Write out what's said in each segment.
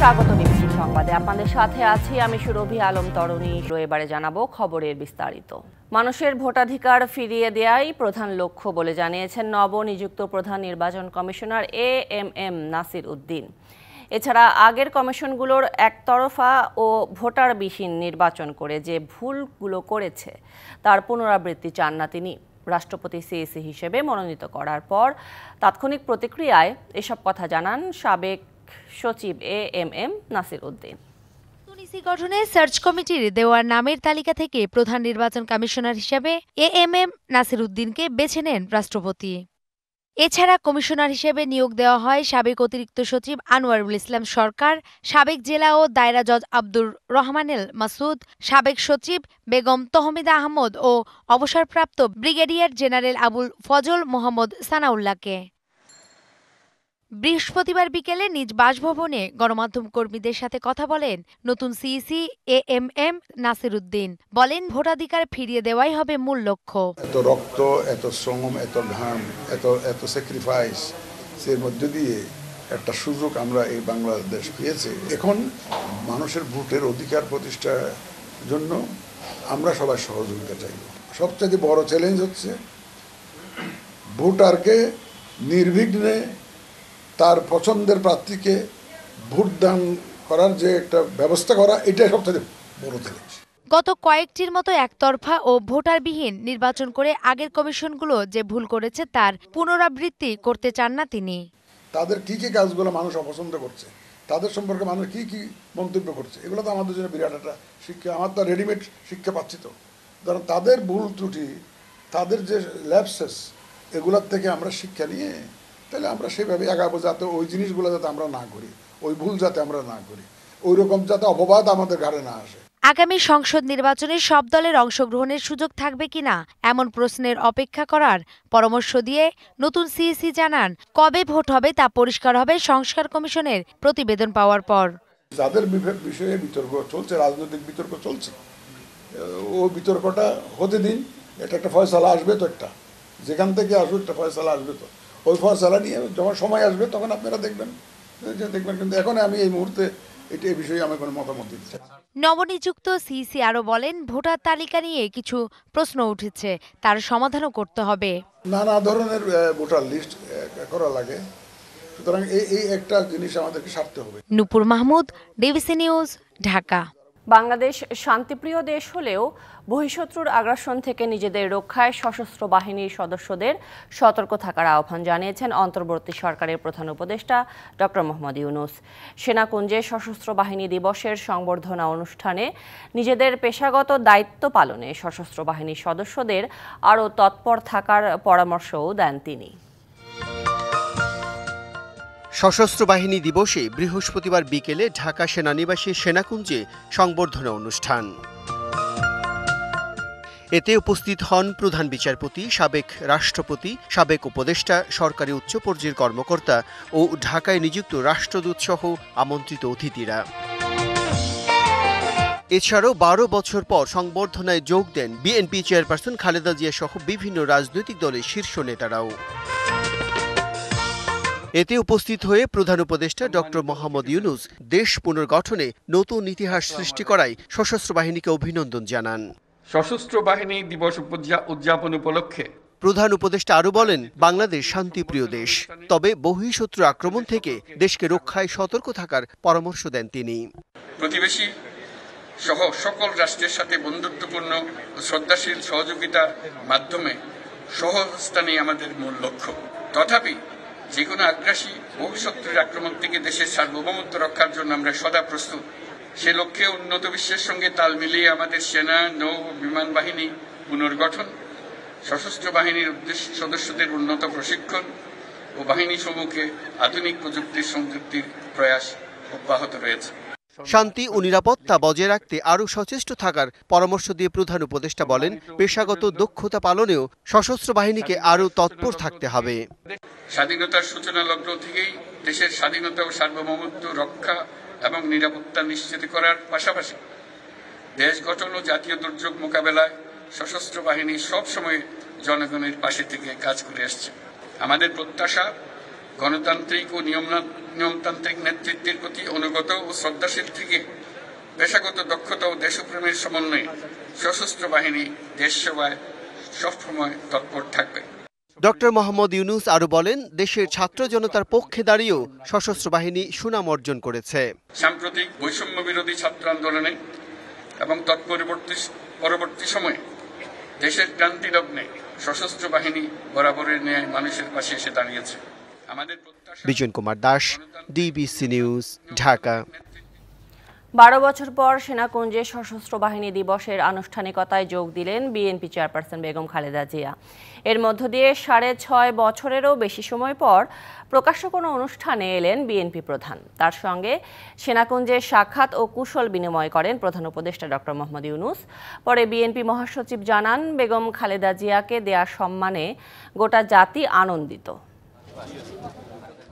স্বাগত ডিবিসি সংবাদে আপনাদের সাথে আছি আমি সুরভি আলম তরুণী। এবারে জানাবো খবরের বিস্তারিত। মানুষের ভোটাধিকার ফিরিয়ে দেয়াই প্রধান লক্ষ্য বলে জানিয়েছেন নবনিযুক্ত প্রধান নির্বাচন কমিশনার এএমএম নাসির উদ্দিন। এছাড়া আগের কমিশনগুলোর একতরফা ও ভোটারবিহীন নির্বাচন করে যে ভুলগুলো করেছে তার পুনরাবৃত্তি চান না তিনি। রাষ্ট্রপতি সিইসি হিসেবে মনোনীত করার পর তাৎক্ষণিক প্রতিক্রিয়ায় এসব কথা জানান সাবেক সচিব এএমএম নাসির উদ্দিন। ইসি গঠনে সার্চ কমিটির দেওয়ার নামের তালিকা থেকে প্রধান নির্বাচন কমিশনার হিসেবে এএমএম নাসির উদ্দিনকে বেছে নেন রাষ্ট্রপতি। এছাড়া কমিশনার হিসেবে নিয়োগ দেওয়া হয় সাবেক অতিরিক্ত সচিব আনোয়ারুল ইসলাম সরকার, সাবেক জেলা ও দায়রা জজ আব্দুর রহমানেল মাসুদ, সাবেক সচিব বেগম তহমিদা আহমদ ও অবসরপ্রাপ্ত ব্রিগেডিয়ার জেনারেল আবুল ফজল মোহাম্মদ সানাউল্লাহকে। বৃহস্পতিবার বিকেলে নিজ বাসভবনে গণমাধ্যম কর্মীদের সাথে কথা বলেন নতুন সিইসি এএমএম নাসির উদ্দিন। বলেন, ভোটাধিকার ফিরিয়ে দেওয়াই হবে মূল লক্ষ্য। এত রক্ত, এত শ্রম, এত ঘাম, এত স্যাক্রিফাইস এর মধ্যে দিয়ে একটা সুযোগ আমরা এই বাংলাদেশ পেয়েছি। এখন মানুষের ভোটের অধিকার প্রতিষ্ঠার জন্য আমরা সবাই সহযোগিতা চাই। সবচেয়ে বড় চ্যালেঞ্জ হচ্ছে ভোটারকে নির্বিঘ্নে তার পছন্দের প্রার্থীকে ভোটদান করার যে একটা ব্যবস্থা করা, এটাই সবচেয়ে বড় চ্যালেঞ্জ। গত কয়েকটির মতো একতরফা ও ভোটারবিহীন নির্বাচন করে আগের কমিশনগুলো যে ভুল করেছে তার পুনরাবৃত্তি করতে চান না তিনি। তাদের কি কি কাজগুলো মানুষ অপছন্দ করছে, তাদের সম্পর্কে মানুষ কি কি মন্তব্য করছে, এগুলো তো আমাদের জন্য বিরাট একটা শিক্ষা। আমার তো রেডিমেড শিক্ষা পাচ্ছি। তো কারণ তাদের ভুল ত্রুটি, তাদের যে ল্যাপসেস, এগুলোর থেকে আমরা শিক্ষা নিয়ে তাহলে আমরা সেভাবে আগাবো, যাতে ওই জিনিসগুলো যাতে আমরা না করি, ওই ভুল যাতে আমরা না করি, ওই রকম যাতে অপবাদ আমাদের ঘাড়ে না আসে। আগামী সংসদ নির্বাচনে সব দলের অংশগ্রহণের সুযোগ থাকবে কিনা এমন প্রশ্নের অপেক্ষা করার পরামর্শ দিয়ে নতুন সিইসি জানান, কবে ভোট হবে তা পরিষ্কার হবে সংস্কার কমিশনের প্রতিবেদন পাওয়ার পর। যাদের বিষয়ে বিতর্ক চলছে, রাজনৈতিক বিতর্ক চলছে, ও বিতর্কটা হতে দিন। এটা একটা ফয়সালা আসবে তো, একটা যেখান থেকে আসুক একটা ফয়সালা আসবে। তো ওই ফয়সালা নিয়ে যখন সময় আসবে তখন আপনারা দেখবেন। কিন্তু এখন আমি এই মুহূর্তে এই বিষয়ে আমি কোনো মতামত দিতে চাই। নবনিযুক্ত সিইসি আরও বলেন, ভোটার তালিকা নিয়ে কিছু প্রশ্ন উঠেছে, তার সমাধানও করতে হবে। নানা ধরনের ভোটার লিস্ট করা লাগে, সুতরাং এই একটা জিনিস আমাদেরকে সারতে হবে। নূপুর মাহমুদ, ডিবিসি নিউজ, ঢাকা। বাংলাদেশ শান্তিপ্রিয় দেশ হলেও বহিঃশত্রুর আগ্রাসন থেকে নিজেদের রক্ষায় সশস্ত্র বাহিনীর সদস্যদের সতর্ক থাকার আহ্বান জানিয়েছেন অন্তর্বর্তী সরকারের প্রধান উপদেষ্টা ডক্টর মোহাম্মদ ইউনূস। সেনাকুঞ্জে সশস্ত্র বাহিনী দিবসের সংবর্ধনা অনুষ্ঠানে নিজেদের পেশাগত দায়িত্ব পালনে সশস্ত্র বাহিনীর সদস্যদের আরও তৎপর থাকার পরামর্শও দেন তিনি। সশস্ত্র বাহিনী দিবসে বৃহস্পতিবার বিকেলে ঢাকা সেনানিবাসে সেনাকুঞ্জে সংবর্ধনা অনুষ্ঠান। এতে উপস্থিত হন প্রধান বিচারপতি, সাবেক রাষ্ট্রপতি, সাবেক উপদেষ্টা, সরকারি উচ্চ পর্যায়ের কর্মকর্তা ও ঢাকায় নিযুক্ত রাষ্ট্রদূত সহ আমন্ত্রিত অতিথিরা। এছাড়াও ১২ বছর পর সংবর্ধনায় যোগ দেন বিএনপি চেয়ারপারসন খালেদা জিয়া সহ বিভিন্ন রাজনৈতিক দলের শীর্ষ নেতারাও। এতে উপস্থিত হয়ে প্রধান উপদেষ্টা ডক্টর মোহাম্মদ ইউনূস দেশ পুনর্গঠনে নতুন ইতিহাস সৃষ্টি করায় সশস্ত্র বাহিনীকে অভিনন্দন জানান। সশস্ত্র বাহিনী দিবস উদযাপন উপলক্ষে প্রধান উপদেষ্টা আরও বলেন, বাংলাদেশ শান্তিপ্রিয় দেশ, তবে বহিঃশত্রু আক্রমণ থেকে দেশকে রক্ষায় সতর্ক থাকার পরামর্শ দেন তিনি। প্রতিবেশী সহ সকল রাষ্ট্রের সাথে বন্ধুত্বপূর্ণ ও শ্রদ্ধাশীল সহযোগিতার মাধ্যমে সহাবস্থানই আমাদের মূল লক্ষ্য। তথাপি যে কোনো আগ্রাসী বহিঃশত্রুর আক্রমণ থেকে দেশের সার্বভৌমত্ব রক্ষার জন্য আমরা সদা প্রস্তুত। সে লক্ষ্যে উন্নত বিশ্বের সঙ্গে তাল মিলিয়ে আমাদের সেনা, নৌ ও বিমান বাহিনী পুনর্গঠন, সশস্ত্র বাহিনীর সদস্যদের উন্নত প্রশিক্ষণ ও বাহিনী সমূহকে আধুনিক প্রযুক্তির সংযুক্তির প্রয়াস অব্যাহত রয়েছে। শান্তি ও নিরাপত্তা বজায় রাখতে আরও সচেষ্ট থাকার পরামর্শ দিয়ে প্রধান উপদেষ্টা বলেন, পেশাগত দক্ষতা পালনেও সশস্ত্র বাহিনীকে আরও তৎপর থাকতে হবে। স্বাধীনতার সূচনা লগ্ন থেকেই দেশের স্বাধীনতা ও সার্বভৌমত্ব রক্ষা এবং নিরাপত্তা নিশ্চিত করার পাশাপাশি দেশ গঠন ও জাতীয় দুর্যোগ মোকাবেলায় সশস্ত্র বাহিনী সবসময় জনগণের পাশে থেকে কাজ করে আসছে। আমাদের প্রত্যাশা গণতান্ত্রিক ও নিয়মতান্ত্রিক নেতৃত্বের প্রতি অনুগত ও শ্রদ্ধাশীল থেকে পেশাগত দক্ষতা ও দেশপ্রেমের সমন্বয়ে সশস্ত্র বাহিনী দেশ সেবায় সবসময় তৎপর থাকবে। ডক্টর মোহাম্মদ ইউনূস আরও বলেন, দেশের ছাত্র জনতার পক্ষে দাঁড়িয়েও সশস্ত্র বাহিনী সুনাম অর্জন করেছে। সাম্প্রতিক বৈষম্য বিরোধী ছাত্র আন্দোলনে এবং পরবর্তী সময়ে দেশের ক্রান্তি লগ্নে সশস্ত্র বাহিনী বরাবরের ন্যায় মানুষের পাশে এসে দাঁড়িয়েছে। আমাদের বিজন কুমার দাস, ডিবিসি নিউজ, ঢাকা। 12 বছর পর সেনাকুঞ্জে সশস্ত্র বাহিনী দিবসের আনুষ্ঠানিকতায় যোগ দিলেন বিএনপি চেয়ারপারসন বেগম খালেদা জিয়া। এর মধ্য দিয়ে 6.5 বছরেরও বেশি সময় পর প্রকাশ্য কোনো অনুষ্ঠানে এলেন বিএনপি প্রধান। তার সঙ্গে সেনাকুঞ্জে সাক্ষাৎ ও কুশল বিনিময় করেন প্রধান উপদেষ্টা ডক্টর মোহাম্মদ ইউনূস। পরে বিএনপি মহাসচিব জানান, বেগম খালেদা জিয়াকে দেয়া সম্মানে গোটা জাতি আনন্দিত।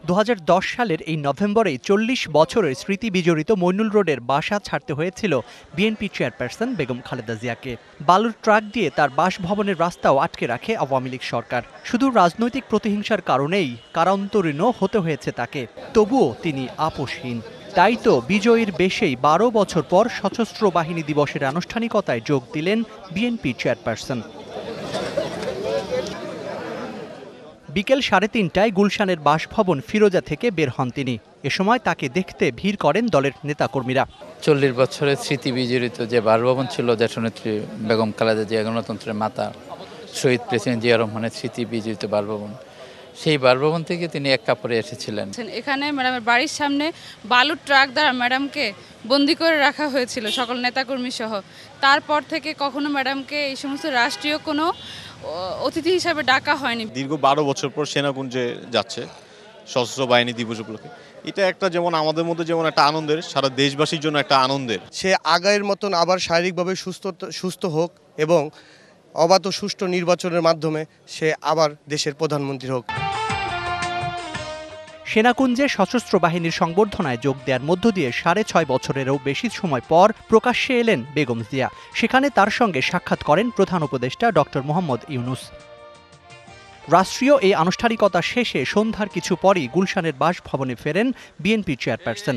2010 সালের এই নভেম্বরে 40 বছরের স্মৃতি বিজড়িত মইনুল রোডের বাসা ছাড়তে হয়েছিল বিএনপি চেয়ারপারসন বেগম খালেদা জিয়াকে। বালুর ট্রাক দিয়ে তার বাসভবনের রাস্তাও আটকে রাখে আওয়ামী লীগ সরকার। শুধু রাজনৈতিক প্রতিহিংসার কারণেই কারান্তরীণ হতে হয়েছে তাকে, তবুও তিনি আপোষহীন। তাই তো বিজয়ীর বেশেই 12 বছর পর সশস্ত্র বাহিনী দিবসের আনুষ্ঠানিকতায় যোগ দিলেন বিএনপি চেয়ারপারসন। বিকেল 3:30টায় গুলশানের বাসভবন ফিরোজা থেকে বের হন তিনি। এ সময় তাকে দেখতে ভিড় করেন দলের নেতাকর্মীরা। 40 বছরের স্মৃতি বিজড়িত যে বাসভবন ছিল দেশনেত্রী বেগম খালেদা জিয়া গণতন্ত্রের মাতা, শহীদ প্রেসিডেন্ট জিয়া রহমানের স্মৃতি বিজড়িত বাসভবন, সেই বাসভবন থেকে তিনি এক কাপড়ে এসেছিলেন। এখানে ম্যাডামের বাড়ির সামনে বালুর ট্রাক দ্বারা ম্যাডামকে বন্দি করে রাখা হয়েছিল সকল নেতাকর্মী সহ। তারপর থেকে কখনো ম্যাডামকে এই সমস্ত রাষ্ট্রীয় কোনো অতিথি হিসাবে ডাকা হয়নি। দীর্ঘ 12 বছর পর সেনাকুঞ্জে যাচ্ছে সশস্ত্র বাহিনী দিবস উপলক্ষে। এটা একটা যেমন আমাদের মধ্যে যেমন একটা আনন্দের, সারা দেশবাসীর জন্য একটা আনন্দের। সে আগের মতন আবার শারীরিকভাবে সুস্থ হোক এবং অবাধ সুষ্ঠু নির্বাচনের মাধ্যমে সে আবার দেশের প্রধানমন্ত্রী হোক। সেনাকুঞ্জে সশস্ত্র বাহিনীর সংবর্ধনায় যোগ দেওয়ার মধ্য দিয়ে 6.5 বছরেরও বেশি সময় পর প্রকাশ্যে এলেন বেগম জিয়া। সেখানে তার সঙ্গে সাক্ষাৎ করেন প্রধান উপদেষ্টা ডক্টর মোহাম্মদ ইউনূস। রাষ্ট্রীয় এই আনুষ্ঠানিকতা শেষে সন্ধ্যার কিছু পরই গুলশানের বাসভবনে ফেরেন বিএনপি চেয়ারপারসন।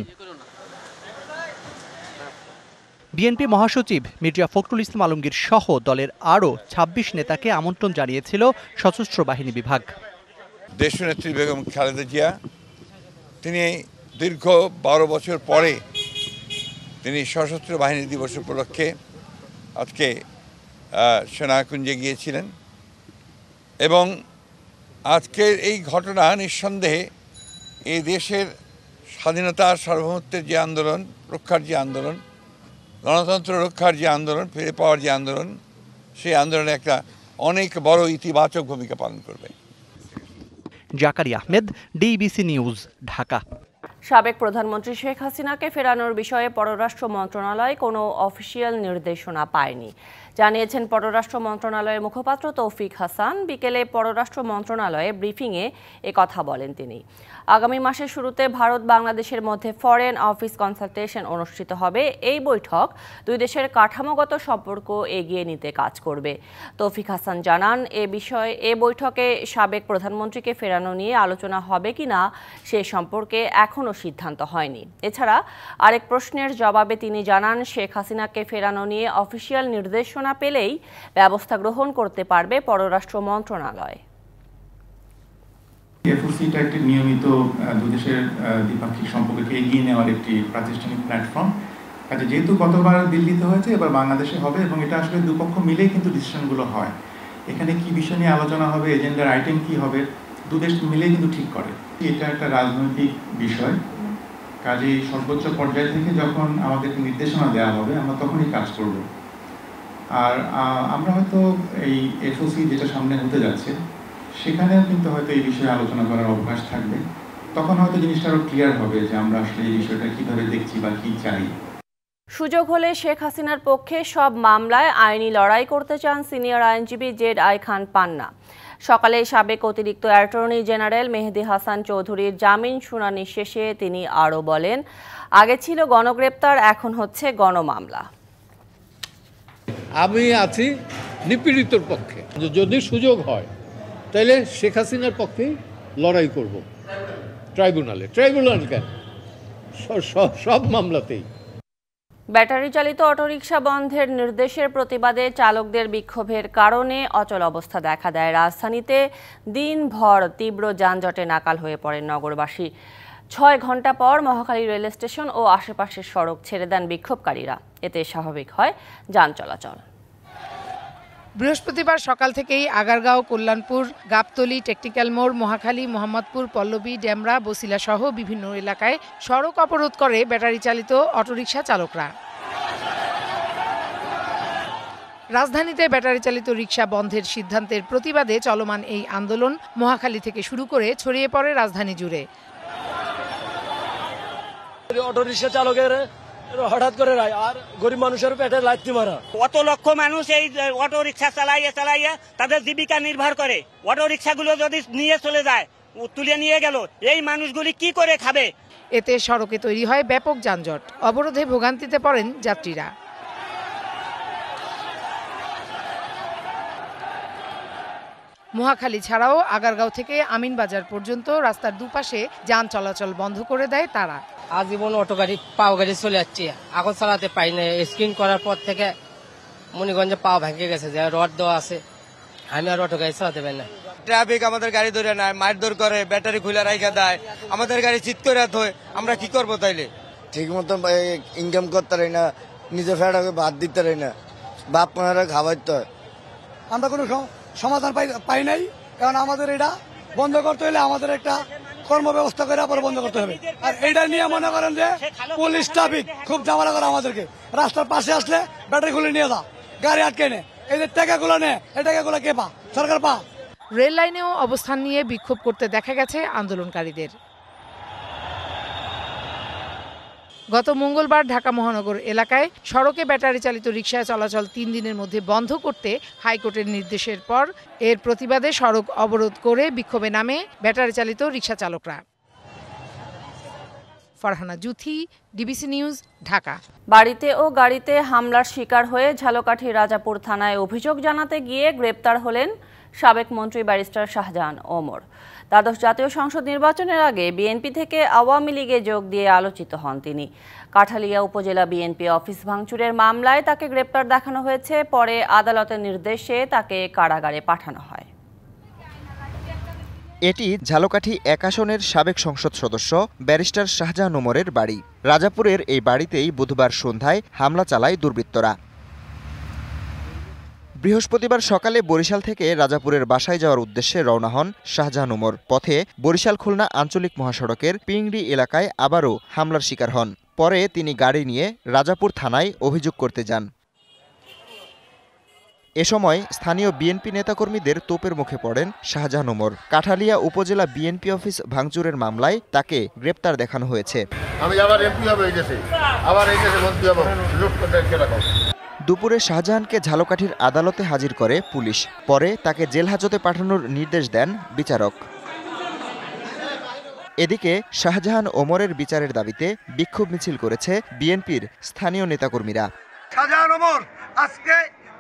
বিএনপি মহাসচিব মির্জা ফখরুল ইসলাম আলমগীর সহ দলের আরও 26 নেতাকে আমন্ত্রণ জানিয়েছিল সশস্ত্র বাহিনী বিভাগ। দেশনেত্রী বেগম খালেদা জিয়া তিনি দীর্ঘ 12 বছর পরে তিনি সশস্ত্র বাহিনী দিবস উপলক্ষে আজকে সেনাকুঞ্জে গিয়েছিলেন এবং আজকের এই ঘটনা নিঃসন্দেহে এই দেশের স্বাধীনতার সার্বভৌমত্বের যে আন্দোলন, রক্ষার যে আন্দোলন, গণতন্ত্র রক্ষার যে আন্দোলন, ফিরে পাওয়ার যে আন্দোলন, সেই আন্দোলনে একটা অনেক বড় ইতিবাচক ভূমিকা পালন করবে। Zakaria Ahmed, DBC news, Dhaka. সাবেক প্রধানমন্ত্রী শেখ হাসিনাকে ফেরানোর বিষয়ে পররাষ্ট্র মন্ত্রণালয় কোনো অফিসিয়াল নির্দেশনা পায়নি, জানিয়েছেন পররাষ্ট্র মন্ত্রণালয়ের মুখপাত্র তৌফিক হাসান। বিকেলে পররাষ্ট্র মন্ত্রণালয়ে ব্রিফিংয়ে কথা বলেন তিনি। আগামী মাসের শুরুতে ভারত বাংলাদেশের মধ্যে ফরেন অফিস কনসালটেশন অনুষ্ঠিত হবে। এই বৈঠক দুই দেশের কাঠামোগত সম্পর্ক এগিয়ে নিতে কাজ করবে। তৌফিক হাসান জানান, এ বৈঠকে সাবেক প্রধানমন্ত্রীকে ফেরানো নিয়ে আলোচনা হবে কিনা সে সম্পর্কে এখনও সিদ্ধান্ত হয়নি। এছাড়া আরেক প্রশ্নের জবাবে তিনি জানান, শেখ হাসিনাকে ফেরানো নিয়ে অফিসিয়াল নির্দেশনা পেলেই ব্যবস্থা গ্রহণ করতে পারবে পররাষ্ট্র মন্ত্রণালয়। এফওসিটা একটি নিয়মিত দুই দেশের দ্বিপাক্ষিক সম্পর্ককে এগিয়ে নেওয়ার একটি প্রাতিষ্ঠানিক প্ল্যাটফর্ম। কাজে যেহেতু গতবার দিল্লিতে হয়েছে, এবার বাংলাদেশে হবে এবং এটা আসলে দুপক্ষ মিলেই কিন্তু ডিসিশনগুলো হয়। এখানে কি বিষয় নিয়ে আলোচনা হবে, এজেন্ডার আইটেম কি হবে, দু দেশ মিলেই কিন্তু ঠিক করে। এটা একটা রাজনৈতিক বিষয়, কাজেই সর্বোচ্চ পর্যায় থেকে যখন আমাদেরকে নির্দেশনা দেওয়া হবে আমরা তখনই কাজ করব। আর আমরা হয়তো এই এফওসি যেটা সামনে হতে যাচ্ছে সেখানেও কিন্তু হয়তো এই বিষয়ে আলোচনা করার অবকাশ থাকবে। তখন হয়তো জিনিসটা আরো ক্লিয়ার হবে যে আমরা আসলে এই বিষয়টা কিভাবে দেখছি বা কি চাই। সুযোগ হলে শেখ হাসিনার পক্ষে সব মামলায় আইনি লড়াই করতে চান সিনিয়র আইনজীবী জেড.আই খান পান্না। সকালে সাবেক অতিরিক্ত অ্যাটর্নি জেনারেল মেহেদী হাসান চৌধুরীর জামিন শুনানি শেষে তিনি আরও বলেন, আগে ছিল গণগ্রেপ্তার, এখন হচ্ছে গণমামলা। আমি আছি নিপীড়িতর পক্ষে, যদি সুযোগ হয় তাহলে শেখ হাসিনার পক্ষেই লড়াই করব। ট্রাইব্যুনাল কেন, সব মামলাতেই। ব্যাটারি চালিত অটোরিকশা বন্ধের নির্দেশের প্রতিবাদে চালকদের বিক্ষোভের কারণে অচল অবস্থা দেখা দেয় রাজধানীতে। দিনভর তীব্র যানজটে নাকাল হয়ে পড়েন নগরবাসী। 6 ঘন্টা পর মহাখালী রেল স্টেশন ও আশেপাশের সড়ক ছেড়ে দেন বিক্ষোভকারীরা। এতে স্বাভাবিক হয় যান চলাচল। বৃহস্পতিবার সকাল থেকেই আগারগাঁও, কল্যাণপুর, গাবতলী, টেকনিক্যাল মোড়, মহাখালী, মোহাম্মদপুর, পল্লবী, ডেমরা, বসিলা সহ বিভিন্ন এলাকায় সড়ক অবরোধ করে ব্যাটারি চালিত অটোরিকশা চালকরা। রাজধানীতে ব্যাটারি চালিত রিকশা বন্ধের সিদ্ধান্তের প্রতিবাদে চলমান এই আন্দোলন মহাখালী থেকে শুরু করে ছড়িয়ে পড়ে রাজধানী জুড়ে। অটোরিকশা চালকের হঠাৎ করে আর গরিব মানুষের পেটে লাথি মারা। কত লক্ষ মানুষ এই অটো রিক্সা চালাইয়া তাদের জীবিকা নির্ভর করে। অটো রিক্সাগুলো যদি নিয়ে চলে যায়, তুলে নিয়ে গেল, এই মানুষগুলি কি করে খাবে? এতে সড়কে তৈরি হয় ব্যাপক যানজট। অবরোধে ভোগান্তিতে পড়েন যাত্রীরা। মহাখালী ছাড়াও আগারগাঁও থেকে আমিনবাজার পর্যন্ত রাস্তার দুপাশে যান চলাচল বন্ধ করে দেয় তারা। আজীবন অটো গাড়ি, পাও গাড়ি চলে যাচ্ছে, এখন চালাতে পাই না। স্ক্রিন করার পর থেকে মনিগঞ্জে পাও ভেঙে গেছে, যে রড দেওয়া আছে, আমি আর অটো গাড়ি চালাতে পারি না। ট্রাফিক আমাদের গাড়ি ধরে নেয়, মারধর করে, ব্যাটারি খুলে রাখা দেয়, আমাদের গাড়ি চিৎ করে থয়। আমরা কি করবো তাইলে? ঠিক মতন ইনকাম করতে পারি না, নিজের ফেরাকে ভাত দিতে পারি না, বাপ মারা খাওয়াইতে হয়। আমরা কোনো সমাধান পাই নাই। কারণ আমাদের এটা বন্ধ করতে হলে আমাদের একটা কর্ম ব্যবস্থা করে আবার বন্ধ করতে হবে। আর এইটা নিয়ে মনে করেন যে পুলিশ ট্রাফিক খুব ঝামেলা করে আমাদেরকে। রাস্তার পাশে আসলে ব্যাটারি খুলে নিয়ে যা, গাড়ি আটকে নে, এই যে টাকাগুলো নে, এই টাকাগুলো কে পা? সরকার পা। রেল লাইনেও অবস্থান নিয়ে বিক্ষোভ করতে দেখা গেছে আন্দোলনকারীদের। গত মঙ্গলবার ঢাকা মহানগর এলাকায় সড়কে ব্যাটারি চালিত রিকশা চলাচল 3 দিনের মধ্যে বন্ধ করতে হাইকোর্টের নির্দেশের পর এর প্রতিবাদে সড়ক অবরোধ করে বিক্ষোভে নামে ব্যাটারি চালিত রিকশা চালকরা। Farhana Juthi, DBC news, Dhaka. বাড়িতে ও গাড়িতে হামলার শিকার হয়ে ঝালকাঠি রাজাপুর থানায় অভিযোগ জানাতে গিয়ে গ্রেপ্তার হলেন সাবেক মন্ত্রী ব্যারিস্টার শাহজাহান ওমর। দ্বাদশ জাতীয় সংসদ নির্বাচনের আগে বিএনপি থেকে আওয়ামী লীগে যোগ দিয়ে আলোচিত হন তিনি। কাঠালিয়া উপজেলা বিএনপি অফিস ভাঙচুরের মামলায় তাকে গ্রেপ্তার দেখানো হয়েছে। পরে আদালতের নির্দেশে তাকে কারাগারে পাঠানো হয়। এটি ঝালকাঠি 1 আসনের সাবেক সংসদ সদস্য ব্যারিস্টার শাহজাহান ওমরের বাড়ি। রাজাপুরের এই বাড়িতেই বুধবার সন্ধ্যায় হামলা চালায় দুর্বৃত্তরা। বৃহস্পতিবার সকালে বরিশাল থেকে রাজাপুরের বাসায় যাওয়ার উদ্দেশ্যে রওনা হন শাহজাহান ওমর। পথে বরিশাল খুলনা আঞ্চলিক মহাসড়কের পিংড়ি এলাকায় আবারও হামলার শিকার হন। পরে তিনি গাড়ি নিয়ে রাজাপুর থানায় অভিযোগ করতে যান। এ সময় স্থানীয় বিএনপি নেতাকর্মীদের তোপের মুখে পড়েন শাহজাহান ওমর। কাঠালিয়া উপজেলা বিএনপি অফিস ভাঙচুরের মামলায় তাকে গ্রেপ্তার দেখানো হয়েছে। দুপুরে শাহজাহানকে ঝালকাঠির আদালতে হাজির করে পুলিশ। পরে তাকে জেল হাজতে পাঠানোর নির্দেশ দেন বিচারক। এদিকে শাহজাহান ওমরের বিচারের দাবিতে বিক্ষোভ মিছিল করেছে বিএনপির স্থানীয় নেতাকর্মীরা। শাহজাহান ওমর আজকে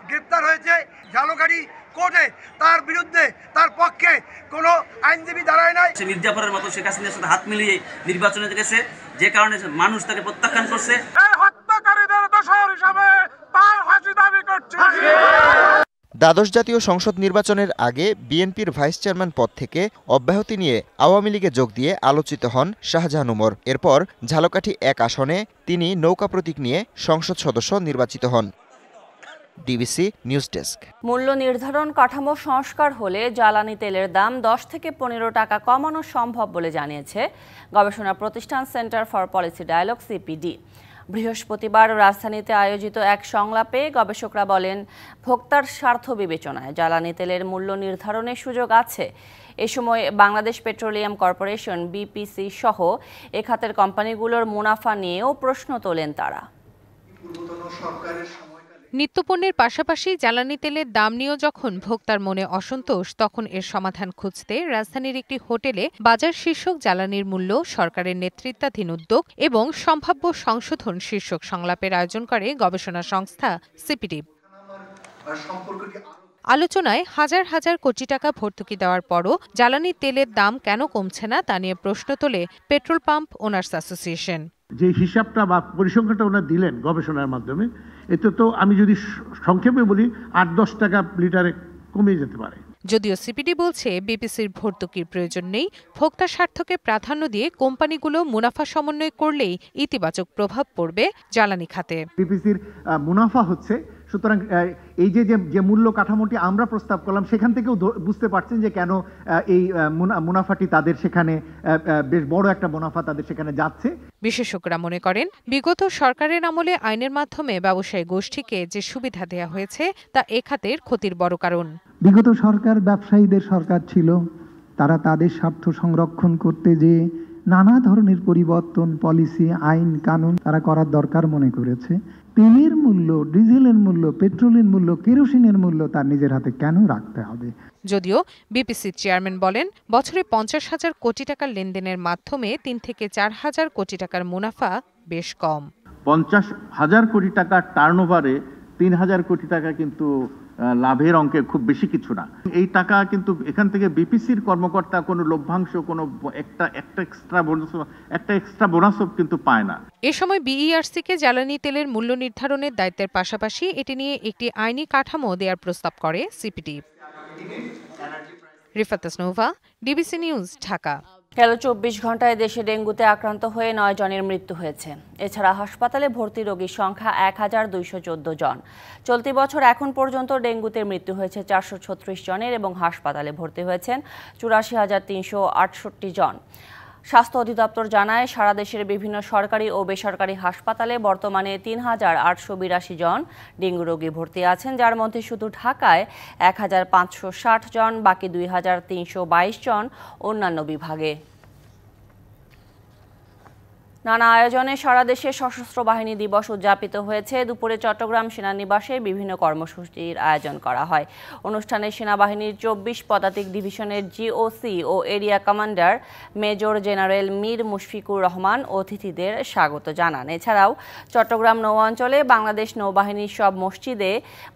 গ্রেপ্তার হয়েছে ঝালকাঠি কোর্টে। তার বিরুদ্ধে, তার পক্ষে কোনো আইনজীবী দাঁড়ায় নাই। মির্জাপুরের মতো শেখ হাসিনার সাথে হাত মিলিয়ে নির্বাচনে গেছে, যে কারণে মানুষ তাকে প্রত্যাখ্যান করছে। দ্বাদশ জাতীয় সংসদ নির্বাচনের আগে বিএনপির ভাইস চেয়ারম্যান পদ থেকে অব্যাহতি নিয়ে আওয়ামী লীগে যোগ দিয়ে আলোচিত হন শাহজাহান ওমর। এরপর ঝালকাঠি 1 আসনে তিনি নৌকা প্রতীক নিয়ে সংসদ সদস্য নির্বাচিত হন। DBC news desk. মূল্য নির্ধারণ কাঠামো সংস্কার হলে জ্বালানি তেলের দাম 10 থেকে 15 টাকা কমানো সম্ভব বলে জানিয়েছে গবেষণা প্রতিষ্ঠান centre for policy dialogue CPD. বৃহস্পতিবার রাজধানীতে আয়োজিত এক সংলাপে গবেষকরা বলেন, ভোক্তার স্বার্থ বিবেচনায় জ্বালানি তেলের মূল্য নির্ধারণের সুযোগ আছে। এ সময় বাংলাদেশ পেট্রোলিয়াম কর্পোরেশন বিপিসি সহ এ খাতের কোম্পানিগুলোর মুনাফা নিয়েও প্রশ্ন তোলেন তারা। নিত্যপণ্যের পাশাপাশি জ্বালানি তেলের দাম নিয়েও যখন ভোক্তার মনে অসন্তোষ, তখন এর সমাধান খুঁজতে রাজধানীর একটি হোটেলে বাজার শীর্ষক জ্বালানির মূল্য, সরকারের নেতৃত্বাধীন উদ্যোগ এবং সম্ভাব্য সংশোধন শীর্ষক সংলাপের আয়োজন করে গবেষণা সংস্থা সিপিডি। আলোচনায় হাজার হাজার কোটি টাকা ভর্তুকি দেওয়ার পরও জ্বালানি তেলের দাম কেন কমছে না তা নিয়ে প্রশ্ন তোলে পেট্রোল পাম্প ওনার্স অ্যাসোসিয়েশন। যে হিসাবটা বা পরিসংখ্যানটা ওনারা দিলেন গবেষণার মাধ্যমে, এতে তো আমি যদি সংক্ষেপে বলি ৮-১০ টাকা লিটারে কমে যেতে পারে। যদিও সিপিডি বলছে বিপিসির ভর্তুকির প্রয়োজন নেই, ভোক্তা স্বার্থকে প্রাধান্য দিয়ে কোম্পানিগুলো মুনাফা সমন্বয় করলেই ইতিবাচক প্রভাব পড়বে জ্বালানি খাতে। বিপিসির মুনাফা হচ্ছে, সুতরাং এই যে মূল্য কাঠামোটি আমরা প্রস্তাব করলাম সেখান থেকেও বুঝতে পারছেন যে কেন এই মুনাফাটি তাদের সেখানে বেশ বড় একটা মুনাফা তাদের সেখানে যাচ্ছে। বিশেষজ্ঞরা মনে করেন বিগত সরকারের আমলে আইনের মাধ্যমে ব্যবসায়ী গোষ্ঠীকে যে সুবিধা দেওয়া হয়েছে তা এ খাতের ক্ষতির বড় কারণ। বিগত সরকার ব্যবসায়ীদের সরকার ছিল, তারা তাদের স্বার্থ সংরক্ষণ করতে যে নানা ধরনের পরিবর্তন, পলিসি, আইন কানুন তারা করার দরকার মনে করেছে। তেলের মূল্য, ডিজেলের মূল্য, পেট্রোলের মূল্য, কেরোসিনের মূল্য তার নিজের হাতে কেন রাখতে হবে? যদিও বিপিসির চেয়ারম্যান বলেন বছরে ৫০,০০০ কোটি টাকার লেনদেনের মাধ্যমে ৩ থেকে ৪,০০০ কোটি টাকার মুনাফা বেশ কম। ৫০,০০০ কোটি টাকার টার্নওভারে ৩,০০০ কোটি টাকা কিন্তু লাভের অঙ্কে খুব বেশি কিছু না। এই টাকা কিন্তু এখান থেকে বিপিসির কর্মকর্তা কোনো লভ্যাংশ, কোনো একটা এক্সট্রা বোনাসও কিন্তু পায় না। এ সময় বিইআরসিকে জ্বালানি তেলের মূল্য নির্ধারণের দায়িত্বের পাশাপাশি এটি নিয়ে একটি আইনি কাঠামো দেওয়ার প্রস্তাব করে CPD. Rifat Nova, DBC news, Dhaka. গেল ২৪ ঘন্টায় দেশে ডেঙ্গুতে আক্রান্ত হয়ে ৯ জনের মৃত্যু হয়েছে। এছাড়া হাসপাতালে ভর্তি রোগীর সংখ্যা ১,২১৪ জন। চলতি বছর এখন পর্যন্ত ডেঙ্গুতে মৃত্যু হয়েছে ৪৩৬ জনের এবং হাসপাতালে ভর্তি হয়েছেন ৮৪,৩৬৮ জন। স্বাস্থ্য অধিদপ্তর জানায় সারা দেশের বিভিন্ন সরকারি ও বেসরকারি হাসপাতালে বর্তমানে ৩,৮৮২ জন ডেঙ্গু রোগী ভর্তি আছেন, যার মধ্যে শুধু ঢাকায় ১,৫৬০ জন, বাকি ২,৩২২ জন অন্যান্য বিভাগে। নানা আয়োজনে সারা দেশে সশস্ত্র বাহিনী দিবস উদযাপিত হয়েছে। দুপুরে চট্টগ্রাম সেনানিবাসে বিভিন্ন কর্মসূচির আয়োজন করা হয়। অনুষ্ঠানে সেনাবাহিনীর ২৪ পদাতিক ডিভিশনের জিওসি ও area commander major general Mir Mushfiqur Rahman অতিথিদের স্বাগত জানান। এছাড়াও চট্টগ্রাম নৌ অঞ্চলে বাংলাদেশ নৌবাহিনীর সব মসজিদে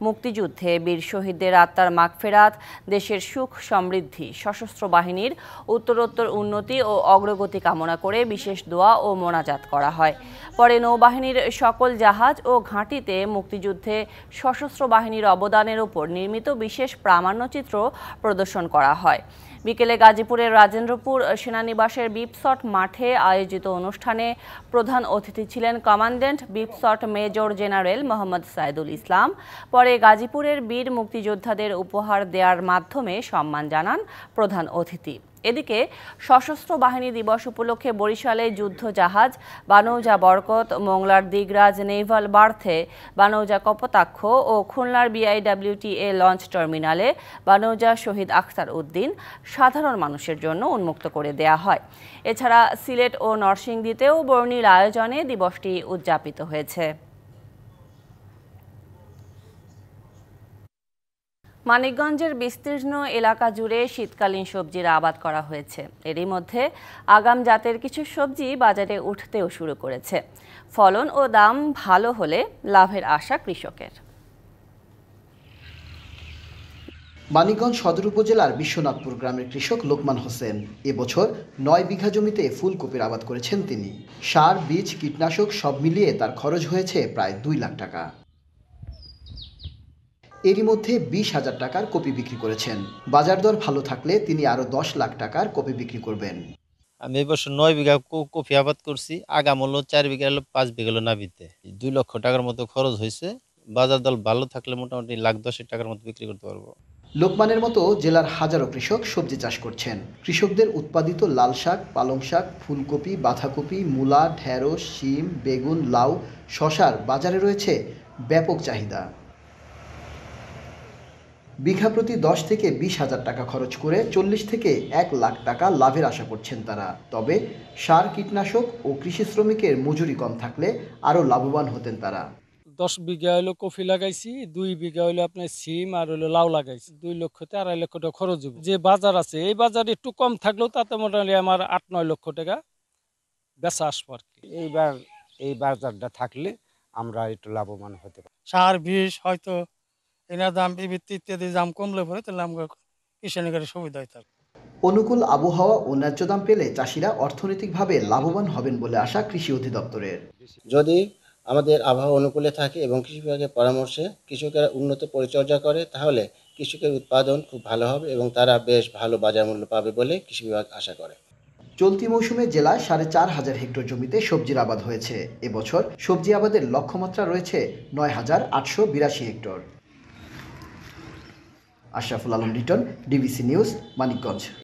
মুক্তিযুদ্ধে বীর শহীদদের আত্মার মাগফেরাত, দেশের সুখ সমৃদ্ধি, সশস্ত্র বাহিনীর উত্তরোত্তর উন্নতি ও অগ্রগতি কামনা করে বিশেষ দোয়া ও মোনাজাত করা হয়। পরে নৌবাহিনীর সকল জাহাজ ও ঘাঁটিতে মুক্তিযুদ্ধে সশস্ত্র বাহিনীর অবদানের উপর নির্মিত বিশেষ প্রামাণ্যচিত্র প্রদর্শন করা হয়। বিকেলে গাজীপুরের রাজেন্দ্রপুর সেনানিবাসের বিপসট মাঠে আয়োজিত অনুষ্ঠানে প্রধান অতিথি ছিলেন commandant BIPSOT major general Mohammad Saidul Islam. পরে গাজীপুরের বীর মুক্তিযোদ্ধাদের উপহার দেওয়ার মাধ্যমে সম্মান জানান প্রধান অতিথি। এদিকে সশস্ত্র বাহিনী দিবস উপলক্ষে বরিশালে যুদ্ধ জাহাজ বানৌজা বরকত, মোংলার দিগরাজ নেভাল বার্থে বানৌজা কপোতাক্ষ ও খুলনার বিআইডব্লিউটিএ লঞ্চ টার্মিনালে বানৌজা শহীদ আখতার উদ্দিন সাধারণ মানুষের জন্য উন্মুক্ত করে দেয়া হয়। এছাড়া সিলেট ও নরসিংদীতেও বর্ণিল আয়োজনে দিবসটি উদযাপিত হয়েছে। মানিকগঞ্জের বিস্তীর্ণ এলাকা জুড়ে শীতকালীন সবজির আবাদ করা হয়েছে। এরই মধ্যে আগাম জাতের কিছু সবজি বাজারে উঠতেও শুরু করেছে। ফলন ও দাম ভালো হলে লাভের আশা কৃষকের। মানিকগঞ্জ সদর উপজেলার বিশ্বনাথপুর গ্রামের কৃষক লোকমান হোসেন এবছর ৯ বিঘা জমিতে ফুলকপির আবাদ করেছেন তিনি। সার, বীজ, কীটনাশক সব মিলিয়ে তার খরচ হয়েছে প্রায় ২ লাখ টাকা। এরই মধ্যে ২০,০০০ টাকার কপি বিক্রি করেছেন। বাজার দর ভালো থাকলে তিনি আরো ১০ লাখ টাকার কপি বিক্রি করবেন। আমি এবছর ৯ বিঘা কপি আবাদ করছি। আগাম হলো ৪ বিঘা, ৫ বিঘা হলো নাবিতে। ২ লক্ষ টাকার মতো খরচ হয়েছে। বাজার দর ভালো থাকলে মোটামুটি ১,১০,০০০ টাকার মতো বিক্রি করতে পারবো। লোকমানের মতো জেলার হাজারো কৃষক সবজি চাষ করছেন। কৃষকদের উৎপাদিত লাল শাক, পালং শাক, ফুলকপি, বাঁধাকপি, মূলা, ঢেঁড়স, শিম, বেগুন, লাউ, শশার বাজারে রয়েছে ব্যাপক চাহিদা। বিঘা প্রতি ১০ থেকে ২০,০০০ টাকা খরচ করে ৪০ থেকে ১ লাখ টাকা লাভের আশা করছেন তারা। তবে সার, কীটনাশক ও কৃষি শ্রমিকের মজুরি কম থাকলে আরও লাভবান হতেন তারা। ১০ বিঘা হলো কফি লাগাইছি, ২ বিঘা হলো আপনার সিম আর হলো লাউ লাগাইছি। ২ লক্ষ থেকে ২.৫ লক্ষ টাকা খরচ হবে। যে বাজার আছে এই বাজারে একটু কম থাকলেও তাতে মোটামুটি আমার ৮-৯ লক্ষ টাকা বেচা আসবো আর কি। এইবার এই বাজারটা থাকলে আমরা একটু লাভবান হতে পারি। সার, বিষ হয়তো এনার দাম ইত্যাদি দাম কমলে পরে তাহলে আমরা কৃষকের সুবিধা হয় থাকে। অনুকূল আবহাওয়া ও ন্যায্য দাম পেলে চাষিরা অর্থনৈতিকভাবে লাভবান হবেন বলে আশা কৃষি অধিদপ্তরের। যদি আমাদের আবহাওয়া অনুকূলে থাকে এবং কৃষি বিভাগের পরামর্শে কৃষকেরা উন্নত পরিচর্যা করে তাহলে কৃষকের উৎপাদন খুব ভালো হবে এবং তারা বেশ ভালো বাজার মূল্য পাবে বলে কৃষি বিভাগ আশা করে। চলতি মৌসুমে জেলায় ৪,৫০০ হেক্টর জমিতে সবজির আবাদ হয়েছে। এবছর সবজি আবাদের লক্ষ্যমাত্রা রয়েছে ৯,৮৮২ hectare. Ashraful Alam Liton, DBC news, Manikganj.